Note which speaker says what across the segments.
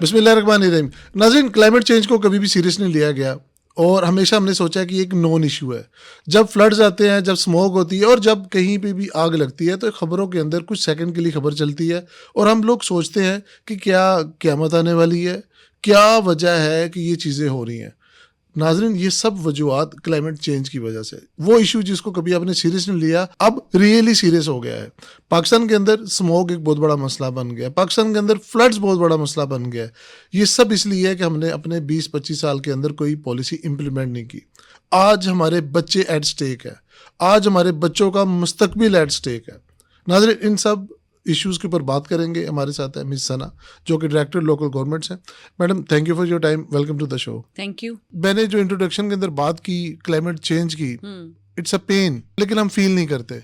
Speaker 1: बिस्मिल्लाहिर्रहमानिर्रहीम। नाज़रीन, climate change को कभी भी सीरियस नहीं लिया गया और हमेशा हमने सोचा कि एक नॉन इशू है। जब फ्लड्स आते हैं, जब स्मोक होती है और जब कहीं पे भी आग लगती है तो खबरों के अंदर कुछ सेकंड के लिए खबर चलती है और हम लोग सोचते हैं कि क्या क़यामत आने वाली है, क्या वजह है कि ये चीज़ें हो रही हैं। नाज़रीन, ये सब वजूहात क्लाइमेट चेंज की वजह से, वो इशू जिसको कभी आपने सीरियस नहीं लिया अब रियली सीरियस हो गया है। पाकिस्तान के अंदर स्मोक एक बहुत बड़ा मसला बन गया, पाकिस्तान के अंदर फ्लड्स बहुत बड़ा मसला बन गया है। ये सब इसलिए है कि हमने अपने 20-25 साल के अंदर कोई पॉलिसी इम्प्लीमेंट नहीं की। आज हमारे बच्चे एट स्टेक है, आज हमारे बच्चों का मुस्तकबिल एट स्टेक है। नाज़रीन, इन सब इश्यूज़ के ऊपर बात करेंगे। हमारे साथ है मिस सना, जो कि डायरेक्टर लोकल गवर्नमेंट्स हैं। Madam, thank you for your time, welcome to the show.
Speaker 2: Thank you.
Speaker 1: मैंने जो इंट्रोडक्शन के अंदर बात की क्लाइमेट चेंज की, इट्स अ पेन, लेकिन हम फील नहीं करते।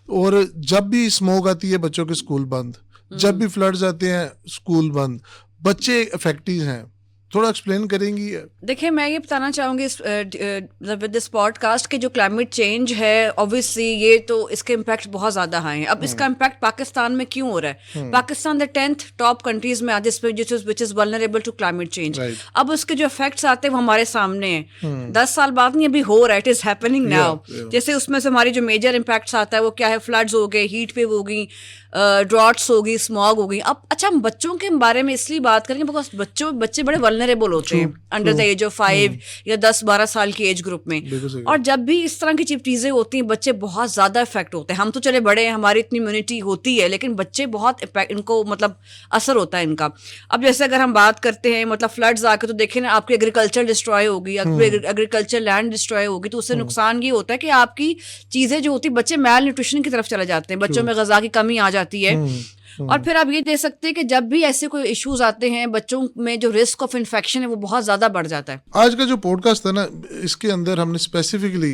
Speaker 1: और जब भी स्मोक आती है बच्चों के स्कूल बंद, जब भी फ्लड्स आते हैं स्कूल बंद, बच्चे अफेक्टेड हैं। थोड़ा एक्सप्लेन करेंगी?
Speaker 2: देखिए, मैं ये बताना चाहूँगी विद दिस पॉडकास्ट के जो क्लाइमेट चेंज है, ऑब्वियसली ये तो इसके इम्पैक्ट बहुत ज़्यादा हाई हैं। अब इसका इम्पैक्ट पाकिस्तान में क्यों हो रहा है? Pakistan the 10th top countries में आज which is vulnerable to climate change. अब उसके जो इफेक्ट्स आते हैं वो हमारे सामने हैं। 10 साल बाद नहीं, अभी हो रहा है, इट इज़ हैपनिंग नाउ। जैसे उसमें से हमारी जो मेजर इम्पैक्ट्स आता है वो क्या है? फ्लड्स हो गए, हीट वेव हो गई, ड्रॉट्स होगी, स्मॉग होगी। अब अच्छा, हम बच्चों के बारे में इसलिए बात करेंगे बिकॉज बच्चे बड़े वल्नरेबल होते हैं अंडर द एज ऑफ 5 या 10-12 साल की एज ग्रुप में। और जब भी इस तरह की चीज़ें होती हैं, बच्चे बहुत ज़्यादा इफेक्ट होते हैं। हम तो चले बड़े हैं, हमारी इतनी इम्यूनिटी होती है, लेकिन बच्चे बहुत इनको मतलब असर होता है इनका। अब जैसे अगर हम बात करते हैं मतलब फ्लड्स आके, तो देखें ना, आपकी एग्रीकल्चर डिस्ट्रॉय होगी, एग्रीकल्चर लैंड डिस्ट्रॉय होगी, तो उससे नुकसान ये होता है कि आपकी चीज़ें जो होती है, बच्चे मैल न्यूट्रिशन की तरफ चले जाते हैं, बच्चों में ग़िज़ा की कमी आ जाती है। और फिर आप ये देख सकते हैं कि जब भी ऐसे कोई इश्यूज आते हैं, बच्चों में जो रिस्क ऑफ इन्फेक्शन है वो बहुत ज़्यादा बढ़ जाता है।
Speaker 1: आज का जो पॉडकास्ट था ना, इसके अंदर हमने स्पेसिफिकली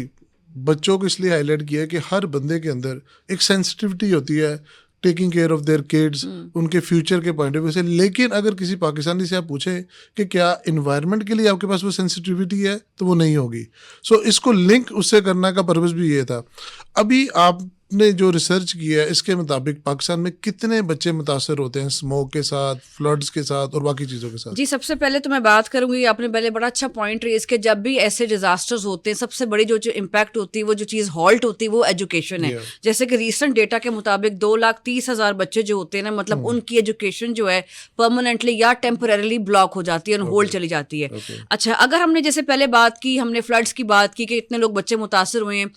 Speaker 1: बच्चों को इसलिए हाईलाइट किया कि हर बंदे के अंदर एक सेंसिटिविटी होती है taking care of their kids, उनके फ्यूचर के पॉइंट ऑफ व्यू से। लेकिन अगर किसी पाकिस्तानी से आप पूछें कि क्या इन्वायरमेंट के लिए आपके पास वो सेंसिटिविटी है, तो वो नहीं होगी। सो इसको लिंक उससे करने का पर्पस भी ये था। अभी आपने जो रिसर्च किया है, इसके मुताबिक पाकिस्तान में कितने बच्चे मुतासर होते हैं स्मोक के साथ, फ्लड्स के साथ और बाकी चीज़ों के साथ?
Speaker 2: जी, सबसे पहले तो मैं बात करूंगी, आपने पहले बड़ा अच्छा पॉइंट रेज किया, जब भी ऐसे डिजास्टर्स होते हैं सबसे बड़ी जो इम्पैक्ट होती है, वो जो चीज़ हॉल्ट होती है, वो एजुकेशन है। जैसे कि रीसेंट डेटा के मुताबिक 2,30,000 बच्चे जो होते हैं ना, मतलब उनकी एजुकेशन जो है परमानेंटली या टेम्पररीली ब्लॉक हो जाती है और होल्ड चली जाती है। अच्छा, अगर हमने जैसे पहले बात की, हमने फ्लड्स की बात की कि इतने लोग बच्चे मुतासर हुए हैं,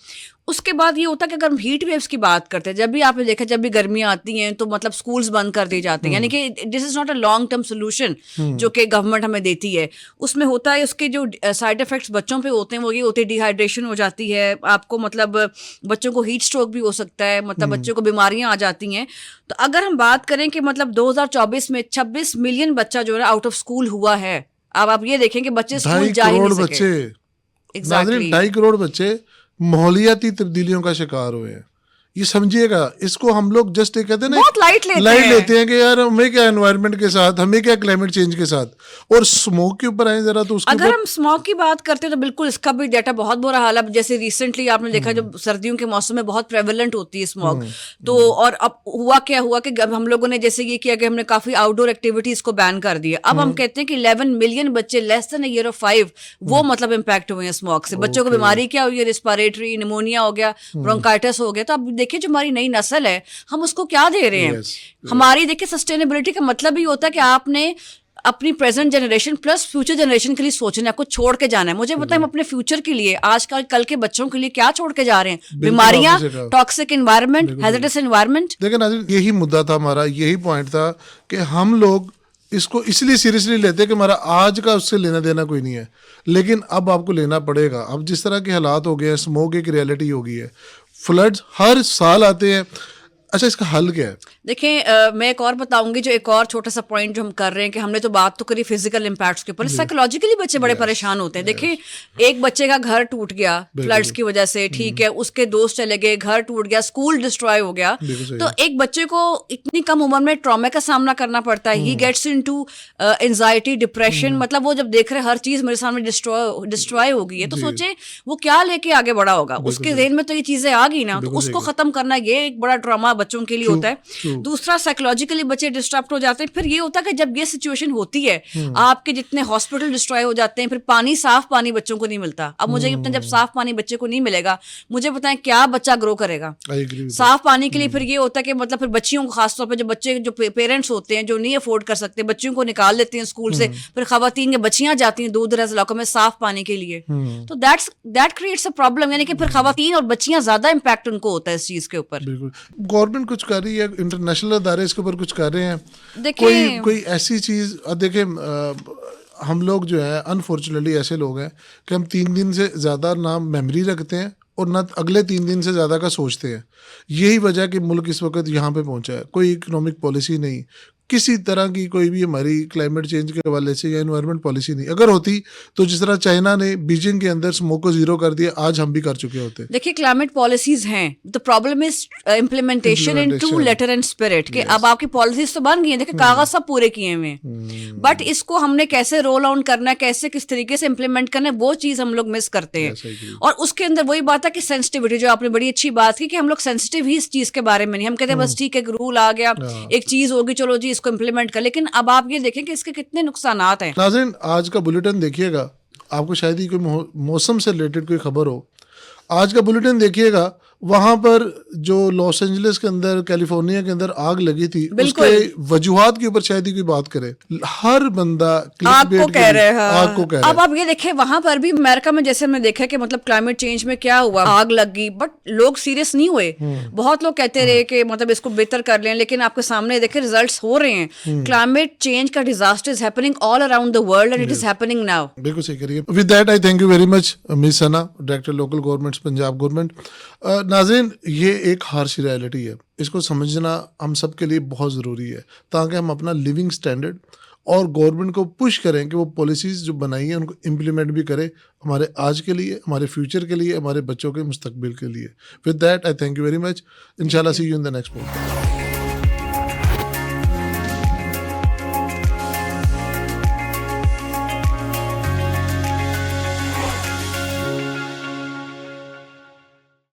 Speaker 2: उसके बाद ये होता है कि अगर हम हीट वेव्स की बात करते हैं, जब भी आपने देखा जब भी गर्मियाँ आती हैं तो मतलब स्कूल्स बंद कर दिए जाते हैं, यानी कि this is not a long term solution जो कि गवर्नमेंट हमें देती है। उसमें होता है, उसके जो साइड इफेक्ट्स बच्चों पे होते हैं वो ये होते हैं, डिहाइड्रेशन हो जाती है आपको, मतलब बच्चों को हीट स्ट्रोक भी हो सकता है, मतलब बच्चों को बीमारियाँ आ जाती हैं। तो अगर हम बात करें कि मतलब 2024 में 26 मिलियन बच्चा जो है आउट ऑफ स्कूल हुआ है। अब आप ये देखें कि बच्चे स्कूल जा ही नहीं सके।
Speaker 1: 2.5 करोड़ बच्चे माहौलियाती तब्दीलियों का शिकार हुए हैं। ये समझिएगा, इसको हम लोग जस्ट कहते हैं ना,
Speaker 2: बहुत लाइट
Speaker 1: लेते हैं कि यार हमें क्या एनवायरनमेंट के साथ, हमें क्या क्लाइमेट चेंज के साथ। और स्मोक के ऊपर आए जरा, तो उसके
Speaker 2: अगर हम स्मोक की बात करते हैं तो बिल्कुल इसका भी डेटा बहुत बुरा हाल है। जैसे रिसेंटली आपने देखा, जब सर्दियों के मौसम में बहुत प्रेवलेंट होती है स्मोक, तो और अब हुआ क्या हुआ कि हम लोगों ने जैसे ये किया कि हमने काफी आउटडोर एक्टिविटीज को बैन कर दिया। अब हम कहते हैं कि 11 मिलियन बच्चे लेस देन ईयर ऑफ 5 वो मतलब इम्पैक्ट हुए हैं स्मोक से। बच्चों को बीमारी क्या हुई है? रिस्पिरेटरी, निमोनिया हो गया, ब्रोंकाइटिस हो गया। तो अब देखिए, जो हमारी नई नस्ल है, हम उसको क्या दे रहे हैं? हमारी देखिए सस्टेनेबिलिटी का मतलब ही होता है कि आपने अपनी present generation plus future generation के लिए सोचना है, कुछ छोड़ के जाना है। मुझे पता है हम अपने फ्यूचर के लिए, आज कल के बच्चों के लिए क्या छोड़ के जा रहे हैं? बीमारियां, टॉक्सिक एनवायरनमेंट, हैजर्डस एनवायरनमेंट।
Speaker 1: देखिए नाज़रीन, यही मुद्दा था हमारा, यही पॉइंट था कि हम लोग इसको इसलिए सीरियसली लेते हैं कि हमारा आज का उससे लेना देना कोई नहीं है, लेकिन अब आपको लेना पड़ेगा। अब जिस तरह के हालात हो गए हैं, स्मोक एक रियलिटी हो गई है, फ्लड्स हर साल आते हैं। अच्छा, इसका हल क्या है?
Speaker 2: देखें, मैं एक और बताऊंगी, जो एक और छोटा सा पॉइंट जो हम कर रहे हैं कि हमने तो बात तो करी फिजिकल इम्पैक्ट्स के ऊपर, साइकोलॉजिकली बच्चे बड़े परेशान होते हैं। देखिए, एक बच्चे का घर टूट गया फ्लड्स की वजह से, ठीक है, उसके दोस्त चले गए, घर टूट गया, स्कूल डिस्ट्रॉय हो गया, तो एक बच्चे को इतनी कम उम्र में ट्रॉमा का सामना करना पड़ता है। He gets into anxiety, depression. मतलब वो जब देख रहे हर चीज मेरे सामने डिस्ट्रॉय हो गई है, तो सोचे वो क्या लेके आगे बढ़ा होगा। उसके ज़हन में तो ये चीजें आ गई ना, तो उसको खत्म करना ये एक बड़ा ट्रॉमा बच्चों के लिए होता है,
Speaker 1: true.
Speaker 2: दूसरा साइकोलॉजिकली बच्चे डिस्टर्ब हो जाते हैं। फिर ये होता है कि जब ये सिचुएशन होती है, आपके जितने हॉस्पिटल डिस्ट्रॉय हो जाते हैं, फिर पानी, साफ पानी बच्चों को नहीं मिलता। अब मुझे ये पता है, जब साफ पानी बच्चे को नहीं मिलेगा, मुझे पता है क्या बच्चा ग्रो करेगा।
Speaker 1: I agree with
Speaker 2: साफ पानी के लिए फिर ये होता है कि मतलब फिर बच्चियों को, खासतौर पे जो बच्चे, जो पेरेंट्स होते हैं जो नहीं अफोर्ड कर सकते, बच्चियों को निकाल देते हैं स्कूल से, फिर खवातीन की बच्चियां जाती हैं दूर दराज इलाकों में साफ पानी के लिए। तो दैट क्रिएट्स अ प्रॉब्लम, यानी कि फिर खवातीन और बच्चियां ज्यादा इम्पैक्ट उनको होता है इस चीज के ऊपर।
Speaker 1: बिल्कुल। गवर्नमेंट कुछ कर रही है, इंटरनेशनल अदारे इसके ऊपर कुछ कर रहे हैं।
Speaker 2: देखिए,
Speaker 1: कोई ऐसी चीज देखिए, हम लोग जो है अनफॉर्चुनेटली ऐसे लोग हैं कि हम 3 दिन से ज़्यादा ना मेमोरी रखते हैं और ना अगले 3 दिन से ज़्यादा का सोचते हैं। यही वजह है कि मुल्क इस वक्त यहाँ पे पहुँचा है। कोई इकोनॉमिक पॉलिसी नहीं, किसी तरह की कोई भी हमारी क्लाइमेट चेंज के हवाले से या एनवायरनमेंट पॉलिसी नहीं। अगर होती तो जिस तरह चाइना ने बीजिंग के अंदर स्मोक को जीरो कर दिया, आज हम भी कर चुके होते।
Speaker 2: देखिए, क्लाइमेट पॉलिसीज हैं, the problem is implementation in true letter and spirit के। अब आपकी पॉलिसीज तो बन गई हैं, देखिए कागज सब पूरे किए हुए हैं, बट इसको हमने कैसे रोल आउट करना है, कैसे किस तरीके से इम्प्लीमेंट करना है, वो चीज हम लोग मिस करते हैं। और उसके अंदर वही बात है कि सेंसिटिविटी, जो आपने बड़ी अच्छी बात की कि हम लोग सेंसिटिव ही इस चीज के बारे में नहीं। हम कहते हैं बस ठीक है, एक रूल आ गया, एक चीज होगी, चलो जी इसको इम्प्लीमेंट कर। लेकिन अब आप ये देखें कि इसके कितने नुकसानात हैं।
Speaker 1: नाज़रीन, आज का बुलेटिन देखिएगा, आपको शायद ही कोई मौसम से रिलेटेड कोई खबर हो। आज का बुलेटिन देखिएगा, वहां पर जो लॉस एंजलिस के अंदर, कैलिफोर्निया के अंदर आग लगी थी, उसके वजूहात के ऊपर शायद ही कोई बात करे। हर बंदा
Speaker 2: आग को कह रहे हैं,
Speaker 1: आग को कह रहे हैं।
Speaker 2: अब आप ये देखें, वहां पर भी अमेरिका में जैसे हमने देखा कि मतलब क्लाइमेट चेंज में क्या हुआ, आग लग गई, बट लोग सीरियस नहीं हुए। बहुत लोग कहते रहे कि मतलब इसको बेहतर कर लें, लेकिन आपके सामने देखे रिजल्ट्स हो रहे हैं। क्लाइमेट चेंज का disaster is happening all around the world and it is happening now.
Speaker 1: बिल्कुल सही करिए। With that I thank you very much miss Sana, director local governments Punjab government. नाज़रीन, ये एक हार्श रियलिटी है, इसको समझना हम सब के लिए बहुत ज़रूरी है, ताकि हम अपना लिविंग स्टैंडर्ड और गवर्नमेंट को पुश करें कि वो पॉलिसीज़ जो बनाई हैं उनको इम्प्लीमेंट भी करे, हमारे आज के लिए, हमारे फ्यूचर के लिए, हमारे बच्चों के मुस्तकबिल के लिए। With that I thank you very much. इंशाल्लाह see you in the next podcast.